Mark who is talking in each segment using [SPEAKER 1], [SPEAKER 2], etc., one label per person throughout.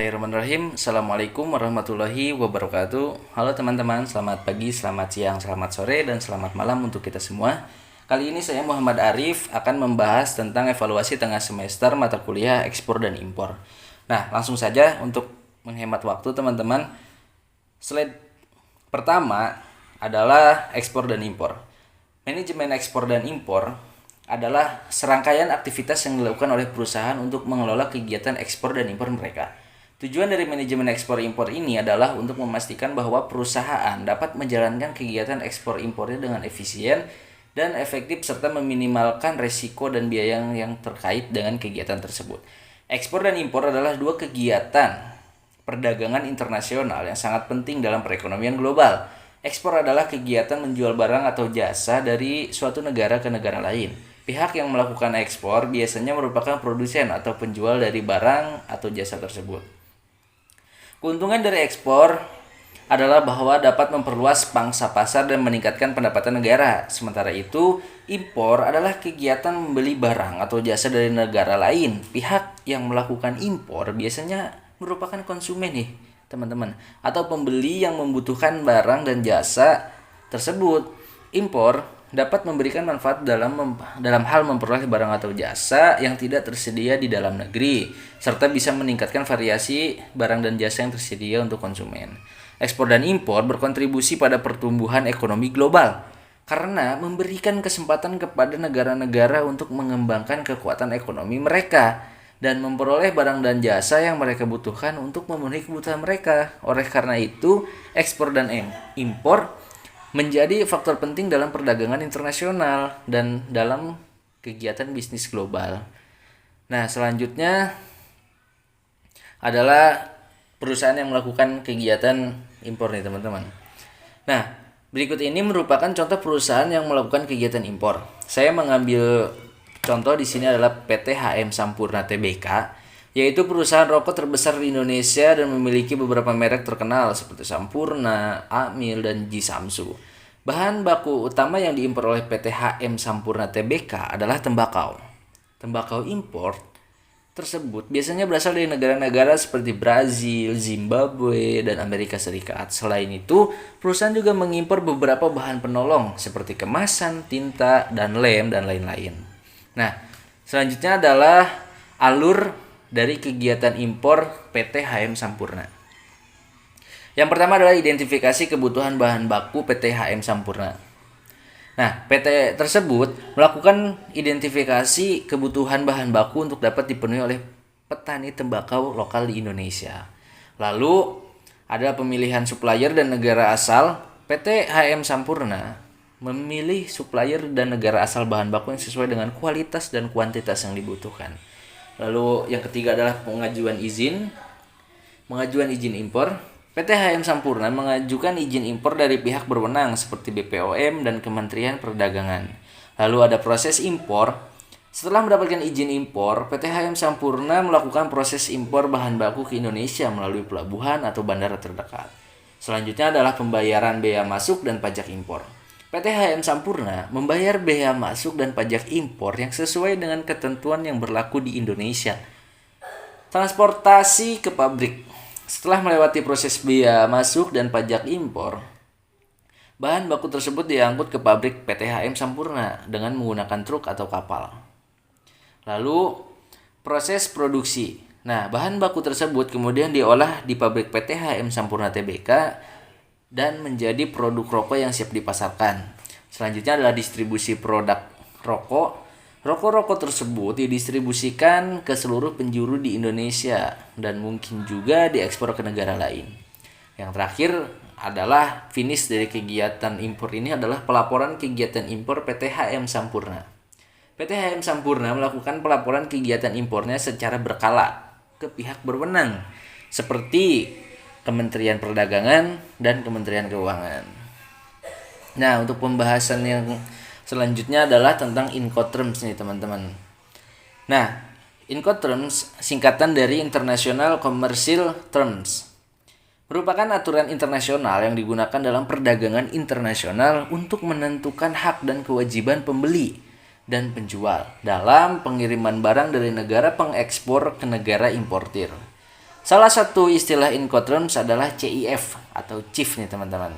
[SPEAKER 1] Bismillahirrahmanirrahim. Assalamualaikum warahmatullahi wabarakatuh. Halo teman-teman, selamat pagi, selamat siang, selamat sore, dan selamat malam untuk kita semua. Kali ini saya Muhammad Arif akan membahas tentang evaluasi tengah semester mata kuliah ekspor dan impor. Nah, langsung saja untuk menghemat waktu teman-teman. Slide pertama adalah ekspor dan impor. Manajemen ekspor dan impor adalah serangkaian aktivitas yang dilakukan oleh perusahaan untuk mengelola kegiatan ekspor dan impor mereka. Tujuan dari manajemen ekspor impor ini adalah untuk memastikan bahwa perusahaan dapat menjalankan kegiatan ekspor impornya dengan efisien dan efektif serta meminimalkan risiko dan biaya yang terkait dengan kegiatan tersebut. Ekspor dan impor adalah dua kegiatan perdagangan internasional yang sangat penting dalam perekonomian global. Ekspor adalah kegiatan menjual barang atau jasa dari suatu negara ke negara lain. Pihak yang melakukan ekspor biasanya merupakan produsen atau penjual dari barang atau jasa tersebut. Keuntungan dari ekspor adalah bahwa dapat memperluas pangsa pasar dan meningkatkan pendapatan negara. Sementara itu, impor adalah kegiatan membeli barang atau jasa dari negara lain. Pihak yang melakukan impor biasanya merupakan konsumen nih, teman-teman, atau pembeli yang membutuhkan barang dan jasa tersebut. Impor dapat memberikan manfaat dalam hal memperoleh barang atau jasa yang tidak tersedia di dalam negeri, serta bisa meningkatkan variasi barang dan jasa yang tersedia untuk konsumen. Ekspor dan impor berkontribusi pada pertumbuhan ekonomi global karena memberikan kesempatan kepada negara-negara untuk mengembangkan kekuatan ekonomi mereka dan memperoleh barang dan jasa yang mereka butuhkan untuk memenuhi kebutuhan mereka. Oleh karena itu, ekspor dan impor menjadi faktor penting dalam perdagangan internasional dan dalam kegiatan bisnis global. Nah, selanjutnya adalah perusahaan yang melakukan kegiatan impor nih, teman-teman. Nah, berikut ini merupakan contoh perusahaan yang melakukan kegiatan impor. Saya mengambil contoh di sini adalah PT HM Sampurna Tbk, yaitu perusahaan rokok terbesar di Indonesia dan memiliki beberapa merek terkenal seperti Sampurna, Amil, dan Ji Samsu. Bahan baku utama yang diimpor oleh PT HM Sampurna Tbk adalah tembakau. Tembakau impor tersebut biasanya berasal dari negara-negara seperti Brazil, Zimbabwe, dan Amerika Serikat. Selain itu, perusahaan juga mengimpor beberapa bahan penolong seperti kemasan, tinta, dan lem, dan lain-lain. Nah, selanjutnya adalah alur dari kegiatan impor PT HM Sampurna. Yang pertama adalah identifikasi kebutuhan bahan baku PT HM Sampurna. Nah, PT tersebut melakukan identifikasi kebutuhan bahan baku untuk dapat dipenuhi oleh petani tembakau lokal di Indonesia. Lalu, ada pemilihan supplier dan negara asal. PT HM Sampurna memilih supplier dan negara asal bahan baku yang sesuai dengan kualitas dan kuantitas yang dibutuhkan. Lalu, yang ketiga adalah pengajuan izin impor. PT HM Sampurna mengajukan izin impor dari pihak berwenang seperti BPOM dan Kementerian Perdagangan. Lalu ada proses impor. Setelah mendapatkan izin impor, PT HM Sampurna melakukan proses impor bahan baku ke Indonesia melalui pelabuhan atau bandara terdekat. Selanjutnya adalah pembayaran bea masuk dan pajak impor. PT HM Sampurna membayar bea masuk dan pajak impor yang sesuai dengan ketentuan yang berlaku di Indonesia. Transportasi ke pabrik. Setelah melewati proses bea masuk dan pajak impor, bahan baku tersebut diangkut ke pabrik PT HM Sampurna dengan menggunakan truk atau kapal. Lalu, proses produksi. Nah, bahan baku tersebut kemudian diolah di pabrik PT HM Sampurna Tbk dan menjadi produk rokok yang siap dipasarkan. Selanjutnya adalah distribusi produk rokok. Rokok-rokok tersebut didistribusikan ke seluruh penjuru di Indonesia dan mungkin juga diekspor ke negara lain. Yang terakhir adalah finish dari kegiatan impor ini adalah pelaporan kegiatan impor PT HM Sampurna. PT HM Sampurna melakukan pelaporan kegiatan impornya secara berkala ke pihak berwenang seperti Kementerian Perdagangan dan Kementerian Keuangan. Nah, untuk pembahasan yang selanjutnya adalah tentang Incoterms nih, teman-teman. Nah, Incoterms singkatan dari International Commercial Terms. Merupakan aturan internasional yang digunakan dalam perdagangan internasional untuk menentukan hak dan kewajiban pembeli dan penjual dalam pengiriman barang dari negara pengekspor ke negara importir. Salah satu istilah Incoterms adalah CIF atau chief nih teman-teman.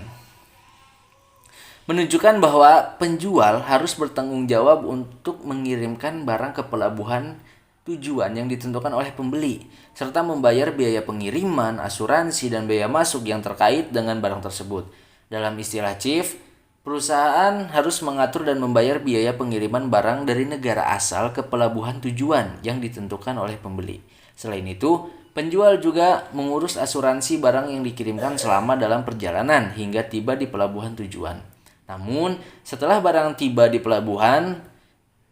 [SPEAKER 1] Menunjukkan bahwa penjual harus bertanggung jawab untuk mengirimkan barang ke pelabuhan tujuan yang ditentukan oleh pembeli, serta membayar biaya pengiriman, asuransi, dan biaya masuk yang terkait dengan barang tersebut. Dalam istilah chief, perusahaan harus mengatur dan membayar biaya pengiriman barang dari negara asal ke pelabuhan tujuan yang ditentukan oleh pembeli. Selain itu, penjual juga mengurus asuransi barang yang dikirimkan selama dalam perjalanan hingga tiba di pelabuhan tujuan. Namun, setelah barang tiba di pelabuhan,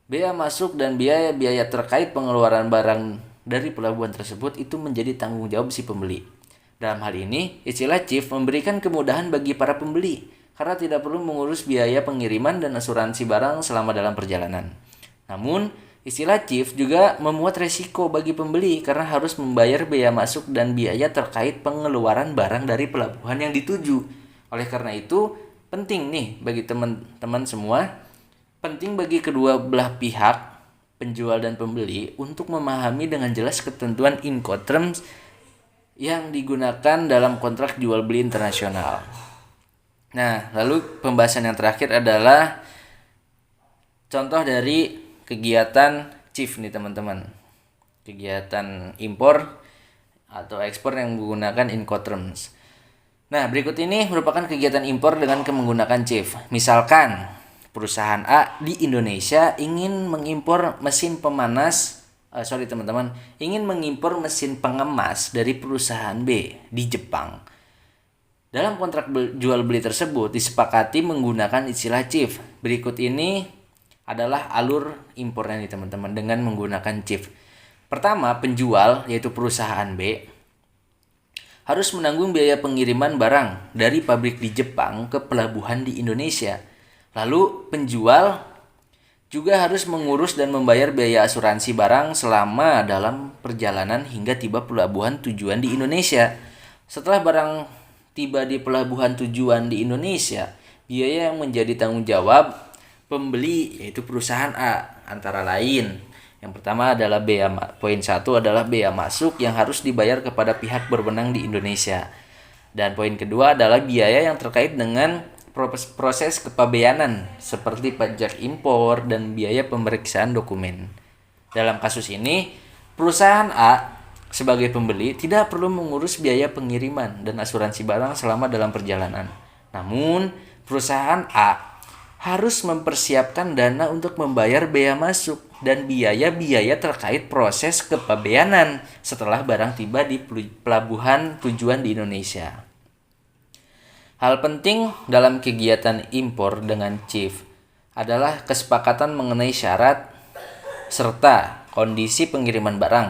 [SPEAKER 1] biaya masuk dan biaya-biaya terkait pengeluaran barang dari pelabuhan tersebut itu menjadi tanggung jawab si pembeli. Dalam hal ini, istilah chief memberikan kemudahan bagi para pembeli karena tidak perlu mengurus biaya pengiriman dan asuransi barang selama dalam perjalanan. Namun, istilah chief juga memuat resiko bagi pembeli karena harus membayar biaya masuk dan biaya terkait pengeluaran barang dari pelabuhan yang dituju. Oleh karena itu, penting nih bagi teman-teman semua, penting bagi kedua belah pihak, penjual dan pembeli, untuk memahami dengan jelas ketentuan Incoterms yang digunakan dalam kontrak jual beli internasional. Nah, lalu pembahasan yang terakhir adalah contoh dari kegiatan chief nih teman-teman. Kegiatan impor atau ekspor yang menggunakan Incoterms. Nah, berikut ini merupakan kegiatan impor dengan menggunakan chief. Misalkan perusahaan A di Indonesia ingin mengimpor mesin pemanas, ingin mengimpor mesin pengemas dari perusahaan B di Jepang. Dalam kontrak jual beli tersebut disepakati menggunakan istilah chief. Berikut ini adalah alur impornya nih teman-teman dengan menggunakan chief. Pertama, penjual yaitu perusahaan B harus menanggung biaya pengiriman barang dari pabrik di Jepang ke pelabuhan di Indonesia. Lalu penjual juga harus mengurus dan membayar biaya asuransi barang selama dalam perjalanan hingga tiba pelabuhan tujuan di Indonesia. Setelah barang tiba di pelabuhan tujuan di Indonesia, biaya yang menjadi tanggung jawab pembeli yaitu perusahaan A antara lain. Yang pertama adalah poin 1 adalah bea masuk yang harus dibayar kepada pihak berwenang di Indonesia. Dan poin kedua adalah biaya yang terkait dengan proses kepabeanan seperti pajak impor dan biaya pemeriksaan dokumen. Dalam kasus ini, perusahaan A sebagai pembeli tidak perlu mengurus biaya pengiriman dan asuransi barang selama dalam perjalanan. Namun, perusahaan A harus mempersiapkan dana untuk membayar bea masuk dan biaya-biaya terkait proses kepabeanan setelah barang tiba di pelabuhan tujuan di Indonesia. Hal penting dalam kegiatan impor dengan chief adalah kesepakatan mengenai syarat serta kondisi pengiriman barang,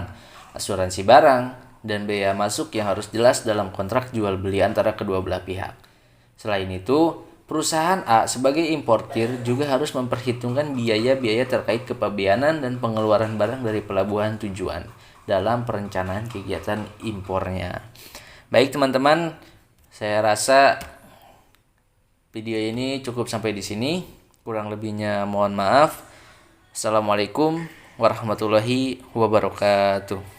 [SPEAKER 1] asuransi barang, dan bea masuk yang harus jelas dalam kontrak jual beli antara kedua belah pihak. Selain itu, perusahaan A sebagai importir juga harus memperhitungkan biaya-biaya terkait kepabeanan dan pengeluaran barang dari pelabuhan tujuan dalam perencanaan kegiatan impornya. Baik teman-teman, saya rasa video ini cukup sampai di sini. Kurang lebihnya mohon maaf. Assalamualaikum warahmatullahi wabarakatuh.